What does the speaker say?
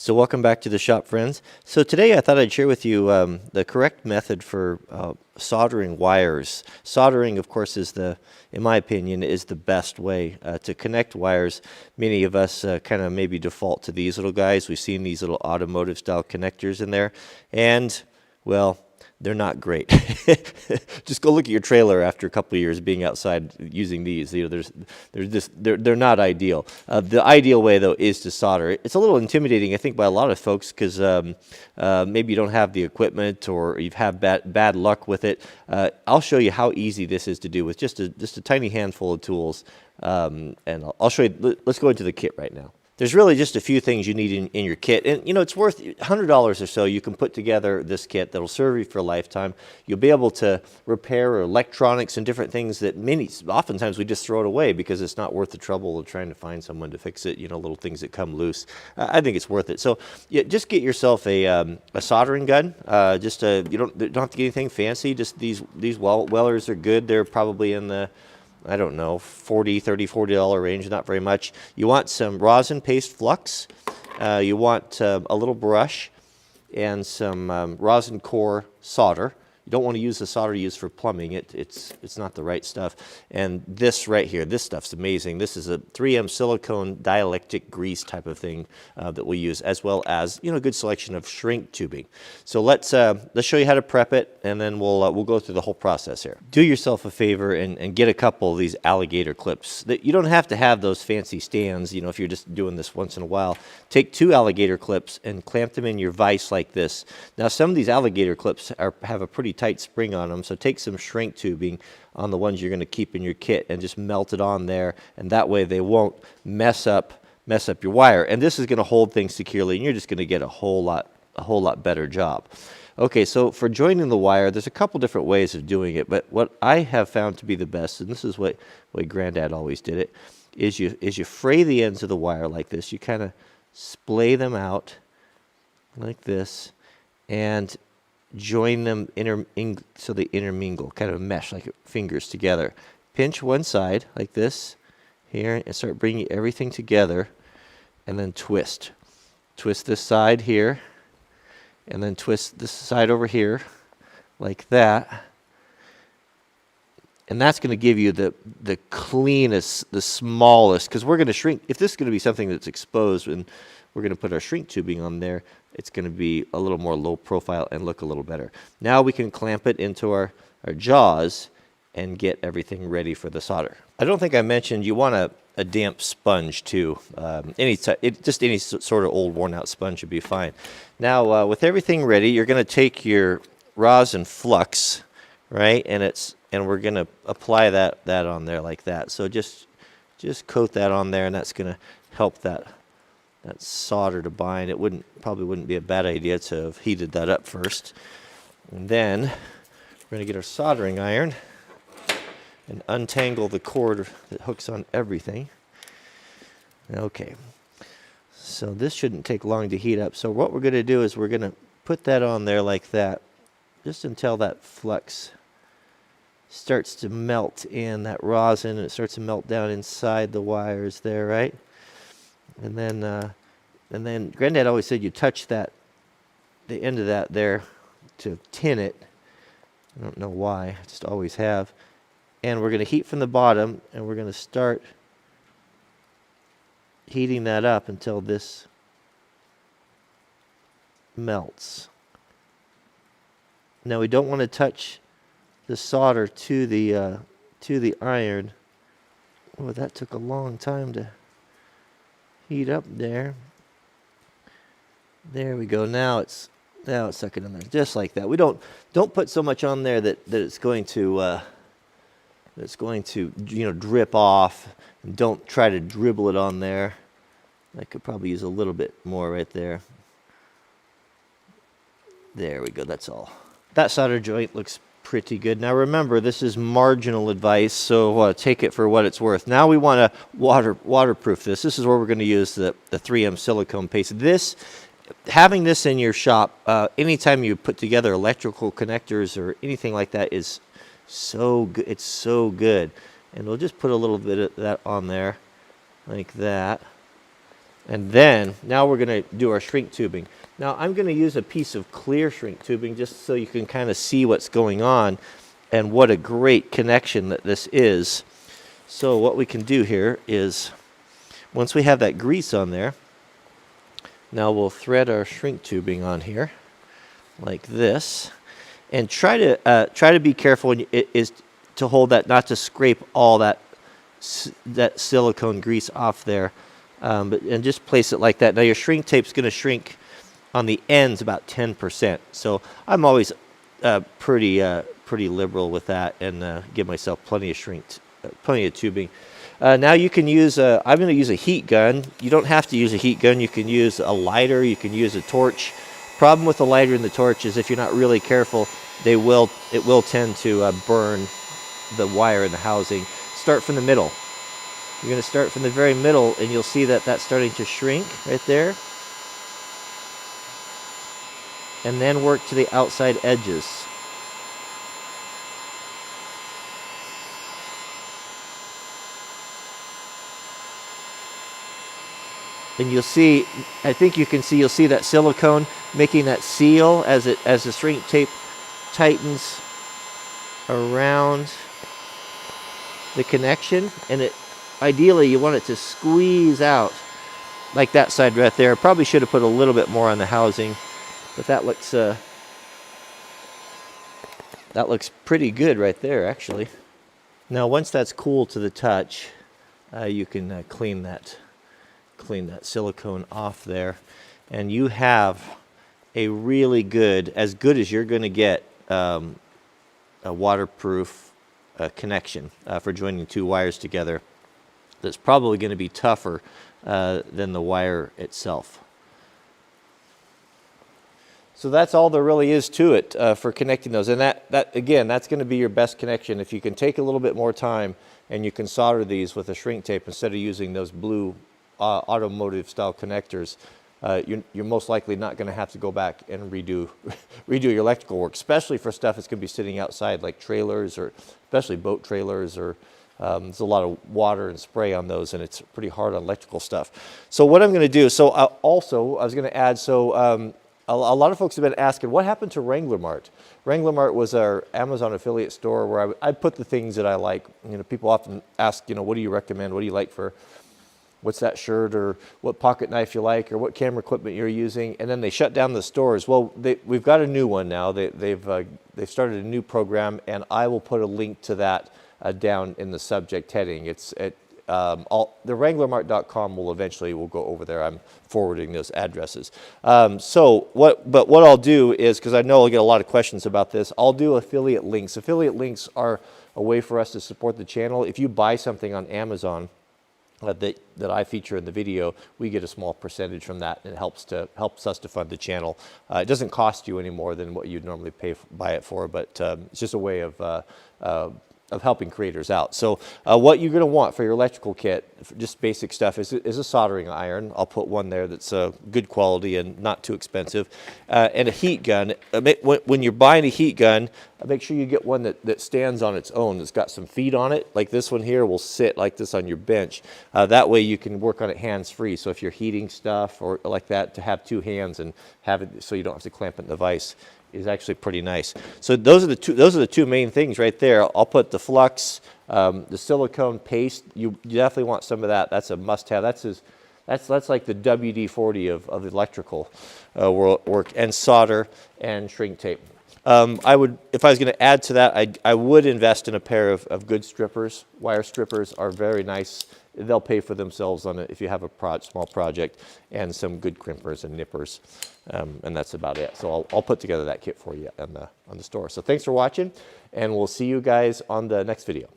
So welcome back to the shop, friends. So today I thought I'd share with you the correct method for soldering wires. Soldering, of course, in my opinion, is the best way to connect wires. Many of us kind of maybe default to these little guys. We've seen these little automotive style connectors in there, and well, they're not great. Just go look at your trailer after a couple of years being outside using these. You know, they're not ideal. The ideal way, though, is to solder. It's a little intimidating, I think, by a lot of folks because maybe you don't have the equipment or you've had bad luck with it. I'll show you how easy this is to do with just a tiny handful of tools, and I'll show you. Let's go into the kit right now. There's really just a few things you need in your kit. And, you know, it's worth $100 or so. You can put together this kit that'll serve you for a lifetime. You'll be able to repair electronics and different things that oftentimes we just throw it away because it's not worth the trouble of trying to find someone to fix it, you know, little things that come loose. I think it's worth it. So yeah, just get yourself a soldering gun. You don't have to get anything fancy. Just these welders are good. They're probably in the, I don't know, $40 range, not very much. You want some rosin paste flux. You want a little brush and some rosin core solder. You don't want to use the solder used for plumbing. It's not the right stuff. And this right here, this stuff's amazing. This is a 3M silicone dielectric grease type of thing that we use, as well as, you know, a good selection of shrink tubing. So let's show you how to prep it, and then we'll go through the whole process here. Do yourself a favor and get a couple of these alligator clips. You don't have to have those fancy stands, you know, if you're just doing this once in a while. Take 2 alligator clips and clamp them in your vise like this. Now, some of these alligator clips have a pretty tight spring on them, so take some shrink tubing on the ones you're going to keep in your kit and just melt it on there, and that way they won't mess up your wire. And this is going to hold things securely, and you're just going to get a whole lot better job. Okay, so for joining the wire, there's a couple different ways of doing it, but what I have found to be the best, and this is what Granddad always did it, is you fray the ends of the wire like this. You kind of splay them out like this and join them so they intermingle, kind of mesh like fingers together. Pinch one side like this here and start bringing everything together, and then twist. Twist this side here, and then twist this side over here like that. And that's going to give you the cleanest, the smallest, because we're going to shrink. If this is going to be something that's exposed and we're going to put our shrink tubing on there, it's going to be a little more low profile and look a little better. Now we can clamp it into our jaws and get everything ready for the solder. I don't think I mentioned you want a damp sponge too. Just any sort of old worn out sponge would be fine. Now with everything ready, you're going to take your rosin flux, right? And we're going to apply that on there like that. So just coat that on there, and that's going to help that solder to bind. It probably wouldn't be a bad idea to have heated that up first. And then we're going to get our soldering iron and untangle the cord that hooks on everything. Okay, so this shouldn't take long to heat up. So what we're going to do is we're going to put that on there like that, just until that flux starts to melt in, that rosin, and it starts to melt down inside the wires there, right? And then Granddad always said you touch the end of that there to tin it. I don't know why, I just always have. And we're going to heat from the bottom, and we're going to start heating that up until this melts. Now we don't want to touch the solder to the iron. Oh, that took a long time to heat up there. There we go. Now it's sucking in there just like that. We don't put so much on there that it's going to you know, drip off. And don't try to dribble it on there. I could probably use a little bit more right there. There we go. That's all. That solder joint looks pretty good. Now remember, this is marginal advice, so take it for what it's worth. Now we want to waterproof this. This is where we're going to use the 3M silicone paste. Having this in your shop, anytime you put together electrical connectors or anything like that, is so good. It's so good. And we'll just put a little bit of that on there like that. And then, now we're going to do our shrink tubing. Now I'm going to use a piece of clear shrink tubing just so you can kind of see what's going on and what a great connection that this is. So what we can do here is, once we have that grease on there, now we'll thread our shrink tubing on here like this, and try to be careful when is to hold that, not to scrape all that silicone grease off there, and just place it like that. Now your shrink tape's going to shrink on the ends about 10%. So I'm always pretty liberal with that, and give myself plenty of tubing. Now you can use I'm going to use a heat gun. You don't have to use a heat gun. You can use a lighter. You can use a torch. Problem with the lighter and the torch is if you're not really careful, it will tend to burn the wire in the housing. Start from the middle. You're going to start from the very middle, and you'll see that that's starting to shrink right there. And then work to the outside edges. And you'll see, I think you can see, you'll see that silicone making that seal as the shrink tape tightens around the connection, and ideally you want it to squeeze out like that side right there. Probably should have put a little bit more on the housing, but that looks pretty good right there, actually. Now once that's cool to the touch, you can clean that silicone off there, and you have a really good, as good as you're going to get, a waterproof connection for joining two wires together. That's probably going to be tougher than the wire itself. So that's all there really is to it for connecting those, and that again, that's going to be your best connection. If you can take a little bit more time and you can solder these with a shrink tape instead of using those blue automotive style connectors, you're most likely not going to have to go back and redo your electrical work, especially for stuff that's going to be sitting outside, like trailers, or especially boat trailers, or there's a lot of water and spray on those, and it's pretty hard on electrical stuff. So what I'm going to do, I was going to add, a lot of folks have been asking, what happened to Wrangler Mart? Wrangler Mart was our Amazon affiliate store where I put the things that I like. People often ask, what do you recommend? What do you like for, what's that shirt, or what pocket knife you like, or what camera equipment you're using, and then they shut down the stores. Well, we've got a new one now. They've started a new program, and I will put a link to that down in the subject heading. It's at the wranglermart.com will go over there. I'm forwarding those addresses. What I'll do is, because I know I'll get a lot of questions about this, I'll do affiliate links. Affiliate links are a way for us to support the channel. If you buy something on Amazon that I feature in the video, we get a small percentage from that, and it helps us to fund the channel. It doesn't cost you any more than what you'd normally buy it for, but it's just a way of helping creators out. So what you're going to want for your electrical kit, just basic stuff, is a soldering iron. I'll put one there that's good quality and not too expensive, and a heat gun. When you're buying a heat gun, make sure you get one that stands on its own, that's got some feet on it. Like this one here will sit like this on your bench. That way you can work on it hands-free. So if you're heating stuff or like that, to have two hands and have it so you don't have to clamp it in the vise is actually pretty nice. So those are the two main things right there. I'll put the flux, the silicone paste. You definitely want some of that. That's a must-have. That's like the WD-40 of electrical work, and solder and shrink tape. If I was going to add to that, I would invest in a pair of good strippers. Wire strippers are very nice. They'll pay for themselves on it if you have a small project, and some good crimpers and nippers, and that's about it. So I'll put together that kit for you on the store. So thanks for watching, and we'll see you guys on the next video.